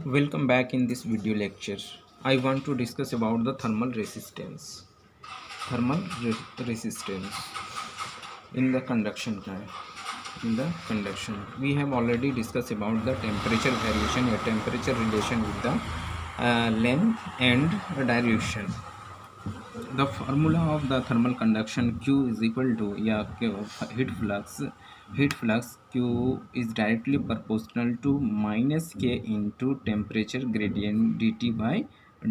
Welcome back in this video lecture. I want to discuss about the thermal resistance. Resistance in the conduction kind. In the conduction, we have already discussed about the temperature variation or temperature relation with the length and direction. The formula of the thermal conduction Q is equal to heat flux Q is directly proportional to minus K into temperature gradient dt by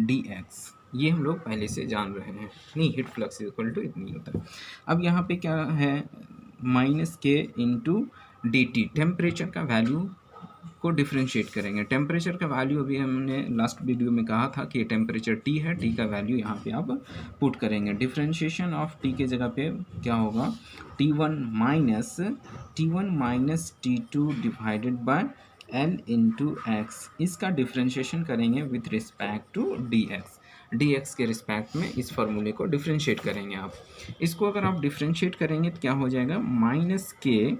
dx. ये हम लोग पहले से जान रहे हैं, नहीं heat flux equal to इतनी होता है। अब यहाँ पे क्या है, माइनस के इंटू डी टी, टेम्परेचर का वैल्यू को डिफ्रेंशिएट करेंगे। टेम्परेचर का वैल्यू अभी हमने लास्ट वीडियो में कहा था कि टेम्परेचर टी है, टी का वैल्यू यहाँ पे आप पुट करेंगे। डिफ्रेंशिएशन ऑफ टी के जगह पे क्या होगा, T1 माइनस T2 divided by L into x. इसका डिफ्रेंशिएशन करेंगे विथ रिस्पेक्ट टू dx के रिस्पेक्ट में इस फॉर्मूले को डिफ्रेंशिएट करेंगे आप। इसको अगर आप डिफ्रेंशिएट करेंगे तो क्या हो जाएगा, माइनस के,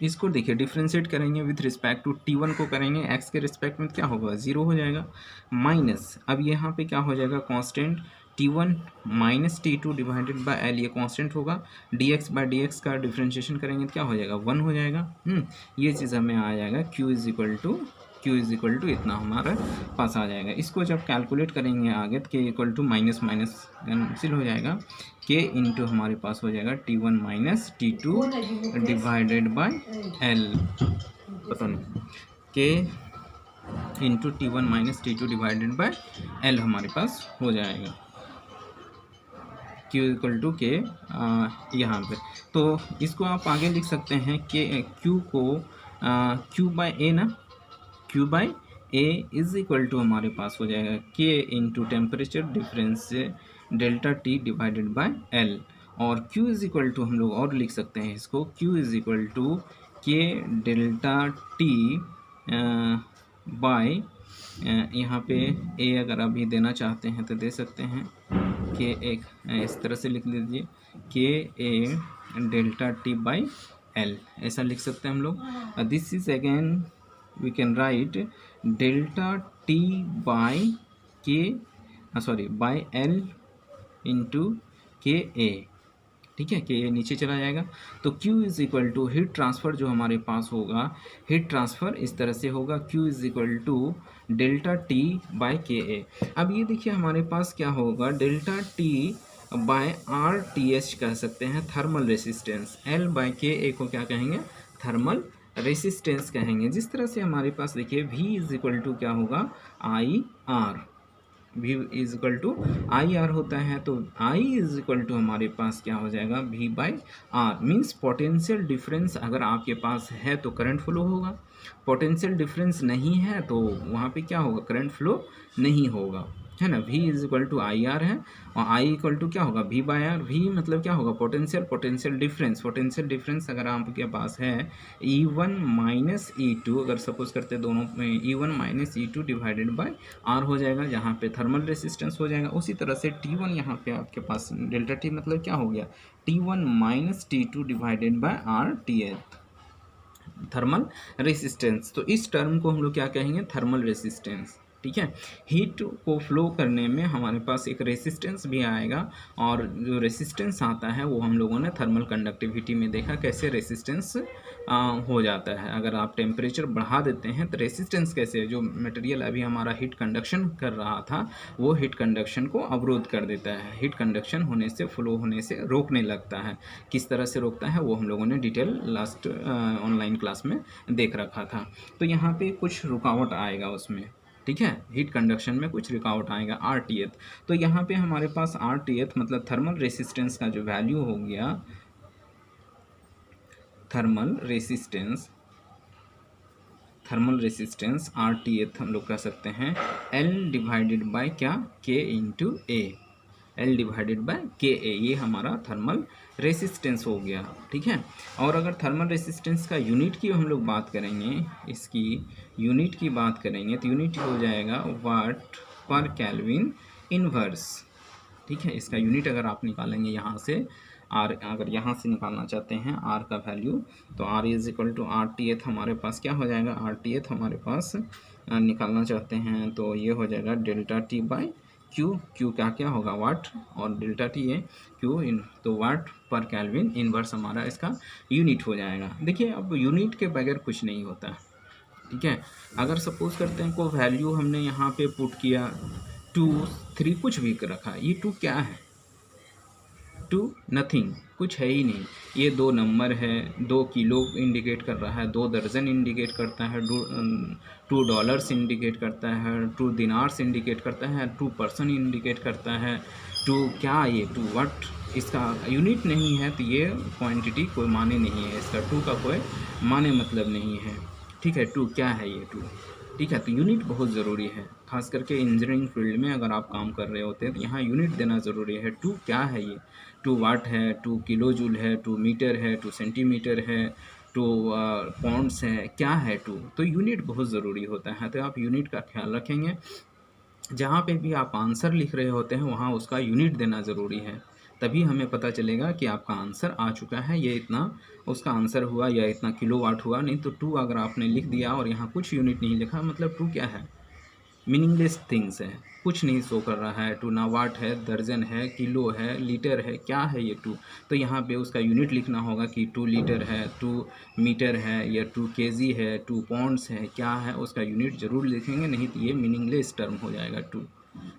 इसको देखिए डिफ्रेंशिएट करेंगे विथ रिस्पेक्ट टू T1 को करेंगे एक्स के रिस्पेक्ट में, क्या होगा, ज़ीरो हो जाएगा। माइनस अब यहाँ पे क्या हो जाएगा, कांस्टेंट T1 माइनस T2 डिवाइडेड बाय L, ये कांस्टेंट होगा। dx बाय dx का डिफ्रेंशिएशन करेंगे तो क्या हो जाएगा, 1 हो जाएगा। ये चीज़ हमें आ जाएगा Q इज इक्वल टू इतना हमारा पास आ जाएगा। इसको जब कैलकुलेट करेंगे आगे तो K equal to minus cancel हो जाएगा, K इंटू हमारे पास हो जाएगा T1 माइनस T2 डिवाइडेड बाय L, पता नहीं, K इंटू T1 माइनस T2 डिवाइडेड बाय L हमारे पास हो जाएगा। Q इक्वल टू के यहाँ पे, तो इसको आप आगे लिख सकते हैं कि Q को Q बाय A ना, Q by A is equal to हमारे पास हो जाएगा K into temperature difference delta T divided by L। और Q इज इक्वल टू हम लोग और लिख सकते हैं इसको, Q is equal to K delta T by, यहाँ पे A अगर अभी देना चाहते हैं तो दे सकते हैं, K एक इस तरह से लिख लीजिए, K A delta T by L, ऐसा लिख सकते हैं हम लोग। This is again we can write delta T by by L into KA, ठीक है, K नीचे चला जाएगा। तो Q is equal to heat transfer जो हमारे पास होगा, हीट ट्रांसफ़र इस तरह से होगा, Q is equal to delta T by KA। अब ये देखिए हमारे पास क्या होगा, डेल्टा T बाय RTH कह सकते हैं thermal resistance, L by KA को क्या कहेंगे, थर्मल रेसिस्टेंस कहेंगे। जिस तरह से हमारे पास देखिए V इज इक्वल टू क्या होगा, IR, V is equal to IR होता है, तो I इज इक्वल टू हमारे पास क्या हो जाएगा, V by R। Means potential difference अगर आपके पास है तो करंट फ्लो होगा, पोटेंशियल डिफरेंस नहीं है तो वहाँ पे क्या होगा, करंट फ्लो नहीं होगा, है ना। V is equal to IR है और I इक्वल टू क्या होगा, V बाई R। V मतलब क्या होगा, पोटेंशियल डिफरेंस अगर आपके पास है E1 माइनस E2, अगर सपोज करते दोनों में E1 minus E2 divided by R हो जाएगा, जहाँ पे थर्मल रेसिस्टेंस हो जाएगा। उसी तरह से T1 यहाँ पे आपके पास डेल्टा T मतलब क्या हो गया, T1 माइनस T2 divided by RTH, thermal resistance. तो इस टर्म को हम लोग क्या कहेंगे, थर्मल रेसिस्टेंस, ठीक है। हीट को फ्लो करने में हमारे पास एक रेसिस्टेंस भी आएगा, और जो रेसिस्टेंस आता है वो हम लोगों ने थर्मल कंडक्टिविटी में देखा कैसे रेसिस्टेंस हो जाता है। अगर आप टेम्परेचर बढ़ा देते हैं तो रेसिस्टेंस कैसे, जो मटेरियल अभी हमारा हीट कंडक्शन कर रहा था वो हीट कंडक्शन को अवरोध कर देता है, हीट कंडक्शन होने से, फ्लो होने से रोकने लगता है। किस तरह से रोकता है वो हम लोगों ने डिटेल लास्ट ऑनलाइन क्लास में देख रखा था। तो यहाँ पे कुछ रुकावट आएगा उसमें, ठीक है, हीट कंडक्शन में कुछ रुकावट आएगा, RTH। तो यहाँ पे हमारे पास RTH मतलब थर्मल रेसिस्टेंस का जो वैल्यू हो गया, थर्मल रेसिस्टेंस RTH हम लोग कह सकते हैं L डिवाइडेड बाय क्या, K into A, L divided by KA, ये हमारा थर्मल रेसिस्टेंस हो गया, ठीक है। और अगर थर्मल रेसिस्टेंस का यूनिट की हम लोग बात करेंगे, इसकी यूनिट की बात करेंगे तो यूनिट हो जाएगा वाट पर केल्विन इनवर्स, ठीक है। इसका यूनिट अगर आप निकालेंगे यहाँ से आर अगर यहाँ से निकालना चाहते हैं आर का वैल्यू, तो R is equal to R T H हमारे पास क्या हो जाएगा, आर टी एथ हमारे पास निकालना चाहते हैं तो ये हो जाएगा delta T by Q. Q क्या होगा वाट, और डेल्टा टी है क्यू इन, तो वाट पर केल्विन इनवर्स हमारा इसका यूनिट हो जाएगा। देखिए अब यूनिट के बगैर कुछ नहीं होता, ठीक है। अगर सपोज करते हैं को वैल्यू हमने यहाँ पे पुट किया 2, 3 कुछ भी रखा, ये 2 क्या है, 2 नथिंग, कुछ है ही नहीं। ये 2 नंबर है, 2 किलो इंडिकेट कर रहा है, 2 दर्जन इंडिकेट करता है, 2 डॉलर्स इंडिकेट करता है, 2 दिनार्स इंडिकेट करता है, 2 पर्सन इंडिकेट करता है, 2 क्या, ये 2 व्हाट, इसका यूनिट नहीं है तो ये क्वांटिटी कोई माने नहीं है, इसका 2 का कोई माने मतलब नहीं है, ठीक है। 2 क्या है, ये 2, ठीक है। तो यूनिट बहुत ज़रूरी है, खास करके इंजीनियरिंग फील्ड में अगर आप काम कर रहे होते हैं तो यहाँ यूनिट देना ज़रूरी है। 2 क्या है, ये 2 वाट है, 2 किलो जूल है, 2 मीटर है, 2 सेंटीमीटर है, 2 पाउंड्स है, क्या है 2, तो यूनिट बहुत ज़रूरी होता है। तो आप यूनिट का ख्याल रखेंगे, जहाँ पे भी आप आंसर लिख रहे होते हैं वहाँ उसका यूनिट देना ज़रूरी है, तभी हमें पता चलेगा कि आपका आंसर आ चुका है, ये इतना उसका आंसर हुआ या इतना किलोवाट हुआ। नहीं तो 2 अगर आपने लिख दिया और यहाँ कुछ यूनिट नहीं लिखा, मतलब 2 क्या है, मीनिंगलेस थिंग्स है, कुछ नहीं शो कर रहा है। 2 ना वाट है, दर्जन है, किलो है, लीटर है, क्या है ये 2, तो यहाँ पे उसका यूनिट लिखना होगा कि 2 लीटर है, 2 मीटर है, या 2 केजी है, 2 पाउंड्स है, क्या है उसका यूनिट ज़रूर लिखेंगे, नहीं तो ये मीनिंगलेस टर्म हो जाएगा 2,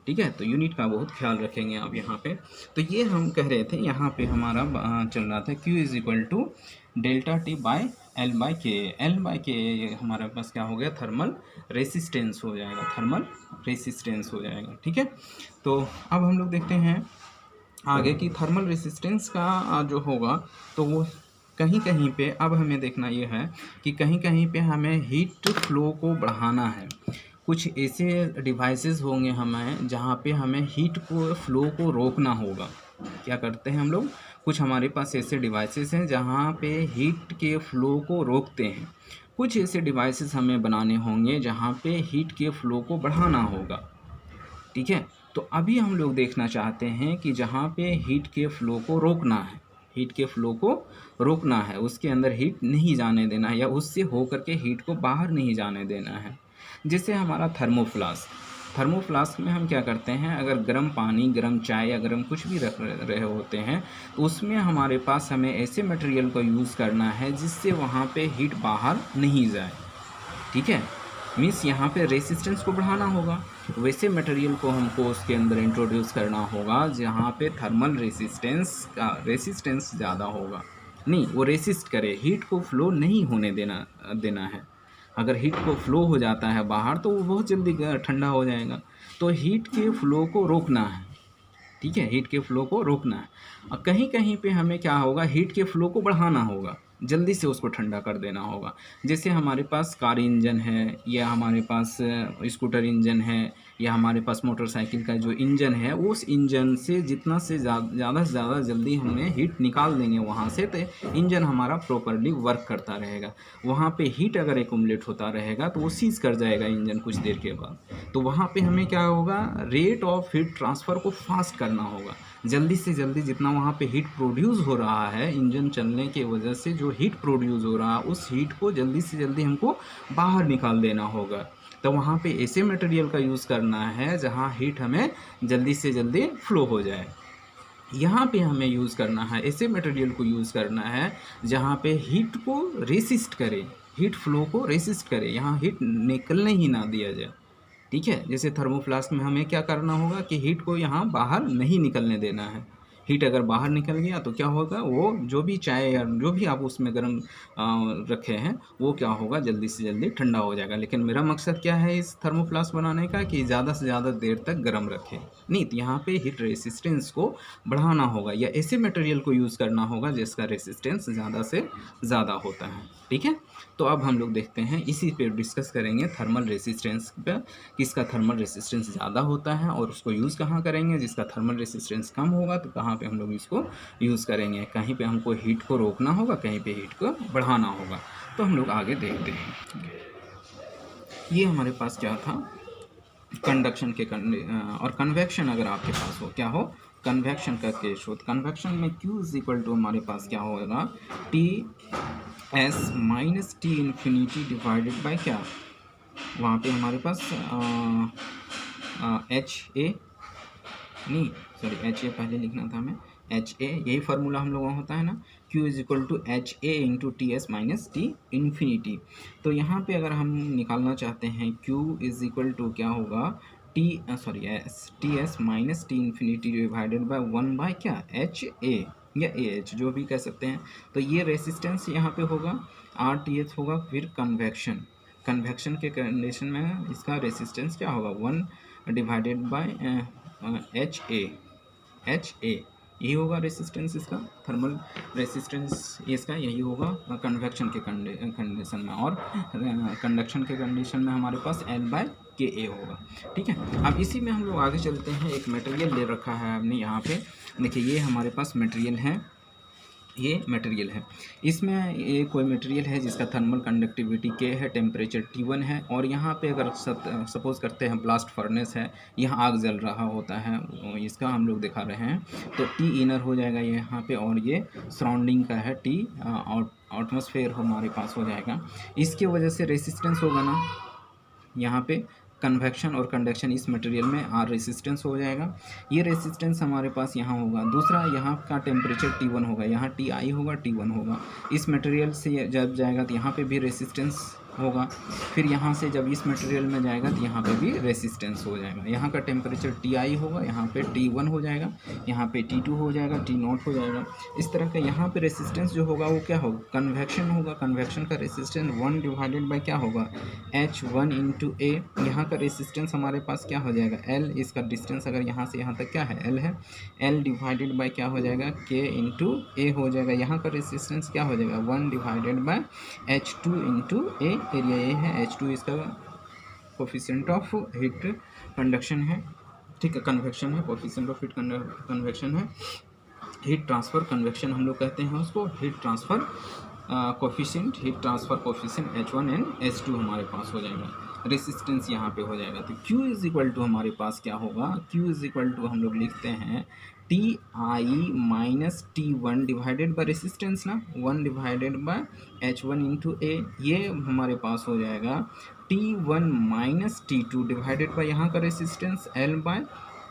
ठीक है। तो यूनिट का बहुत ख्याल रखेंगे आप यहाँ पे। तो ये हम कह रहे थे, यहाँ पे हमारा चल रहा था Q is equal to delta T by L by K. L by K हमारे पास क्या हो गया, थर्मल रेसिस्टेंस हो जाएगा, थर्मल रेसिस्टेंस हो जाएगा, ठीक है। तो अब हम लोग देखते हैं आगे की थर्मल रेसिस्टेंस का जो होगा, तो वो कहीं कहीं पे अब हमें देखना ये है कि कहीं कहीं पे हमें हीट फ्लो को बढ़ाना है। कुछ ऐसे डिवाइसेस होंगे हमें जहाँ पे हमें हीट को फ्लो को रोकना होगा। क्या करते हैं हम लोग, कुछ हमारे पास ऐसे डिवाइसेस हैं जहाँ पे हीट के फ्लो को रोकते हैं, कुछ ऐसे डिवाइसेस हमें बनाने होंगे जहाँ पे हीट के फ्लो को बढ़ाना होगा, ठीक है। तो अभी हम लोग देखना चाहते हैं कि जहाँ पे हीट के फ्लो को रोकना है, हीट के फ्लो को रोकना है, उसके अंदर हीट नहीं जाने देना है, या उससे होकर के हीट को बाहर नहीं जाने देना है। जैसे हमारा थर्मोफ्लास्क में हम क्या करते हैं, अगर गर्म पानी, गर्म चाय या गर्म कुछ भी रख रहे होते हैं तो उसमें हमारे पास हमें ऐसे मटेरियल को यूज़ करना है जिससे वहाँ पे हीट बाहर नहीं जाए, ठीक है। मीन्स यहाँ पे रेसिस्टेंस को बढ़ाना होगा, वैसे मटेरियल को हमको उसके अंदर इंट्रोड्यूस करना होगा जहाँ पे थर्मल रेसिस्टेंस ज़्यादा होगा, नहीं वो रेसिस्ट करे, हीट को फ्लो नहीं होने देना है। अगर हीट को फ्लो हो जाता है बाहर तो वो बहुत जल्दी ठंडा हो जाएगा, तो हीट के फ्लो को रोकना है, ठीक है, हीट के फ्लो को रोकना है। और कहीं कहीं पे हमें क्या होगा, हीट के फ्लो को बढ़ाना होगा, जल्दी से उसको ठंडा कर देना होगा। जैसे हमारे पास कार इंजन है, या हमारे पास स्कूटर इंजन है, या हमारे पास मोटरसाइकिल का जो इंजन है, उस इंजन से जितना से ज़्यादा से ज़्यादा जल्दी हमने हीट निकाल देंगे वहाँ से, तो इंजन हमारा प्रॉपरली वर्क करता रहेगा। वहाँ पे हीट अगर एकुमुलेट होता रहेगा तो वो सीज कर जाएगा इंजन कुछ देर के बाद, तो वहाँ पे हमें क्या होगा, रेट ऑफ हीट ट्रांसफ़र को फास्ट करना होगा, जल्दी से जल्दी जितना वहाँ पे हीट प्रोड्यूस हो रहा है इंजन चलने के वजह से, जो हीट प्रोड्यूस हो रहा है उस हीट को जल्दी से जल्दी हमको बाहर निकाल देना होगा। तो वहाँ पे ऐसे मटेरियल का यूज़ करना है जहाँ हीट हमें जल्दी से जल्दी फ्लो हो जाए। यहाँ पे हमें यूज़ करना है, ऐसे मटेरियल को यूज़ करना है जहाँ पे हीट को रेसिस्ट करे, हीट फ्लो को रेसिस्ट करे, यहाँ हीट निकलने ही ना दिया जाए, ठीक है। जैसे थर्मोफ्लास्क में हमें क्या करना होगा कि हीट को यहाँ बाहर नहीं निकलने देना है। हीट अगर बाहर निकल गया तो क्या होगा, वो जो भी चाय या जो भी आप उसमें गर्म रखे हैं वो क्या होगा, जल्दी से जल्दी ठंडा हो जाएगा। लेकिन मेरा मकसद क्या है इस थर्मोफ्लास्क बनाने का, कि ज़्यादा से ज़्यादा देर तक गर्म रखें, नहीं तो यहाँ पे हीट रेसिस्टेंस को बढ़ाना होगा, या ऐसे मटेरियल को यूज़ करना होगा जिसका रेसिस्टेंस ज़्यादा से ज़्यादा होता है, ठीक है। तो अब हम लोग देखते हैं, इसी पे डिस्कस करेंगे थर्मल रेसिस्टेंस पे, किसका थर्मल रेसिस्टेंस ज़्यादा होता है और उसको यूज़ कहाँ करेंगे, जिसका थर्मल रेसिस्टेंस कम होगा तो कहाँ पे हम लोग इसको यूज़ करेंगे, कहीं पे हमको हीट को रोकना होगा, कहीं पे हीट को बढ़ाना होगा। तो हम लोग आगे देखते हैं। ये हमारे पास क्या था, कंडक्शन के और कन्वेक्शन अगर आपके पास हो, क्या हो, कन्वेक्शन का केस हो, तो कन्वेक्शन में Q इज इक्वल टू हमारे पास क्या होगा, T S minus T infinity divided bye क्या, वहाँ पे हमारे पास एच ए, नहीं सॉरी एच ए पहले लिखना था हमें, एच ए, यही फार्मूला हम लोगों का होता है ना, Q is equal to H A into T S minus T infinity. तो यहाँ पे अगर हम निकालना चाहते हैं Q इज इक्वल टू क्या होगा, T S minus T infinity divided by 1 by क्या, एच ए या ए एच, जो भी कह सकते हैं। तो ये रेसिस्टेंस यहाँ पे होगा, आर टी एच होगा, फिर कन्वेक्शन के कंडीशन में इसका रेसिस्टेंस क्या होगा, 1 डिवाइडेड बाय एच ए, यही होगा रेसिस्टेंस इसका, थर्मल रेसिस्टेंस इसका यही होगा कन्वेक्शन के कंडीशन में, और कंडक्शन के कंडीशन में हमारे पास L बाय के ए होगा। ठीक है, अब इसी में हम लोग आगे चलते हैं। एक मटेरियल ले रखा है हमने यहाँ पे, देखिए ये हमारे पास मटेरियल है, ये मटेरियल है, इसमें ये कोई मटेरियल है जिसका थर्मल कंडक्टिविटी के है, टेम्परेचर T1 है, और यहाँ पे अगर सपोज करते हैं ब्लास्ट फर्नेस है, यहाँ आग जल रहा होता है, इसका हम लोग दिखा रहे हैं, तो T इनर हो जाएगा ये यहाँ पे, और ये सराउंडिंग का है T एटमॉस्फेयर हमारे पास हो जाएगा। इसके वजह से रेसिस्टेंस होगा ना यहाँ पे, कन्वेक्शन और कंडक्शन इस मटेरियल में आर रेसिस्टेंस हो जाएगा, ये रेसिस्टेंस हमारे पास यहाँ होगा। दूसरा यहाँ का टेम्परेचर T1 होगा, यहाँ TI होगा, T1 होगा। इस मटेरियल से जब जाएगा तो यहाँ पे भी रेसिस्टेंस होगा, फिर यहाँ से जब इस मटेरियल में जाएगा तो यहाँ पे भी रेसिस्टेंस हो जाएगा। यहाँ का टेम्परेचर TI होगा, यहाँ पे T1 हो जाएगा, यहाँ पे T2 हो जाएगा, T0 हो जाएगा। इस तरह का यहाँ पे रेसिस्टेंस जो होगा वो क्या होगा, कन्वेक्शन होगा। कन्वेक्शन का रेसिस्टेंस 1 डिवाइडेड बाय क्या होगा, H1 इंटू ए। यहाँ का रेसिस्टेंस हमारे पास क्या हो जाएगा, L, इसका डिस्टेंस अगर यहाँ से यहाँ तक क्या है, L है, L डिवाइडेड बाय क्या हो जाएगा, K इंटू ए हो जाएगा। यहाँ का रेसिस्टेंस क्या हो जाएगा, 1 divided bye H2 into A, area A है, H2 इसका कोफिशिएंट ऑफ हीट कंडक्शन है, ठीक है, कन्वेक्शन है, कोफिशिएंट ऑफ हीट कन्वेक्शन है, हीट ट्रांसफ़र कन्वेक्शन हम लोग कहते हैं उसको, heat transfer coefficient, heat transfer coefficient H1 and H2 हमारे पास हो जाएगा। रेसिस्टेंस यहाँ पे हो जाएगा, तो Q इज इक्वल टू हमारे पास क्या होगा, Q इज इक्वल टू हम लोग लिखते हैं TI minus T1 divided by resistance ना, 1 डिवाइडेड बाय H1 इंटू ए, ये हमारे पास हो जाएगा T1 माइनस T2 डिवाइडेड बाय यहाँ का resistance L by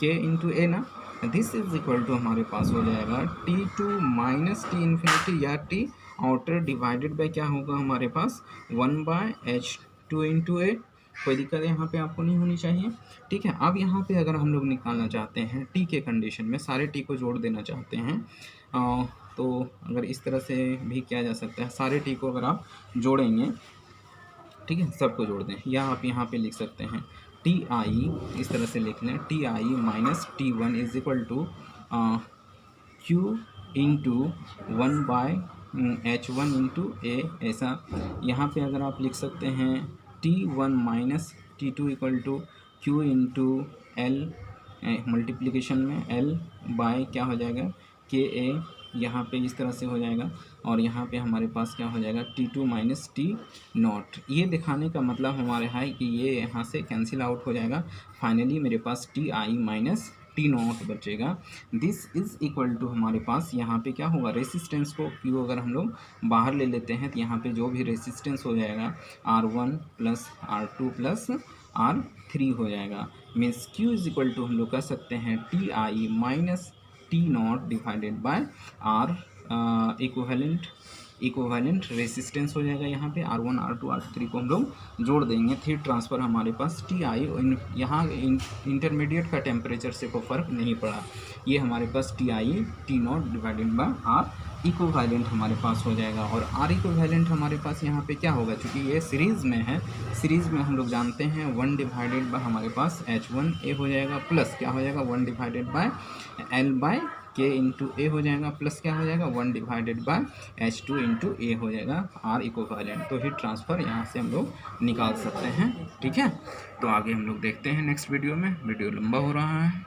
K into A ना। दिस इज इक्वल टू हमारे पास हो जाएगा T2 माइनस T इन्फिनिटी या T आउटर डिवाइडेड बाय क्या होगा हमारे पास 1 बाय H2 इंटू ए। कोई दिक्कत यहाँ पे आपको नहीं होनी चाहिए, ठीक है। अब यहाँ पे अगर हम लोग निकालना चाहते हैं टी के कंडीशन में, सारे टी को जोड़ देना चाहते हैं, तो अगर इस तरह से भी किया जा सकता है, सारे टी को अगर आप जोड़ेंगे, ठीक है, सबको जोड़ दें, या आप यहाँ पे लिख सकते हैं टी आई, इस तरह से लिख लें, T I minus T1 is equal to Q into 1 by H1 into A. ऐसा यहाँ पे अगर आप लिख सकते हैं T1 माइनस T2 equal to Q into L, multiplication में L बाय क्या हो जाएगा KA, यहाँ पे इस तरह से हो जाएगा, और यहाँ पे हमारे पास क्या हो जाएगा T2 माइनस T0। ये दिखाने का मतलब हमारे है कि ये यहाँ से कैंसिल आउट हो जाएगा, फाइनली मेरे पास TI माइनस T0 बचेगा। दिस इज़ इक्वल टू हमारे पास यहाँ पे क्या होगा, रेसिस्टेंस को Q अगर हम लोग बाहर ले लेते हैं तो यहाँ पे जो भी रेसिस्टेंस हो जाएगा R1 plus R2 plus R3 हो जाएगा। Means Q is equal to हम लोग कह सकते हैं TI minus T0 divided by R, equivalent resistance हो जाएगा। यहाँ पे R1 R2 R3 को हम लोग जोड़ देंगे, हीट ट्रांसफ़र हमारे पास TI, यहाँ इंटरमीडिएट का टेम्परेचर से कोई फ़र्क नहीं पड़ा, ये हमारे पास TI T0 divided by R equivalent हमारे पास हो जाएगा। और R इक्विवेलेंट हमारे पास यहाँ पे क्या होगा, चूँकि ये सीरीज़ में है, सीरीज़ में हम लोग जानते हैं 1 डिवाइडेड बाय हमारे पास H1A हो जाएगा, प्लस क्या हो जाएगा 1 divided by L by K into A हो जाएगा, प्लस क्या हो जाएगा 1 divided bye H2 into A हो जाएगा R इक्विवेलेंट। तो हीट ट्रांसफ़र यहाँ से हम लोग निकाल सकते हैं, ठीक है। तो आगे हम लोग देखते हैं नेक्स्ट वीडियो में, वीडियो लंबा हो रहा है।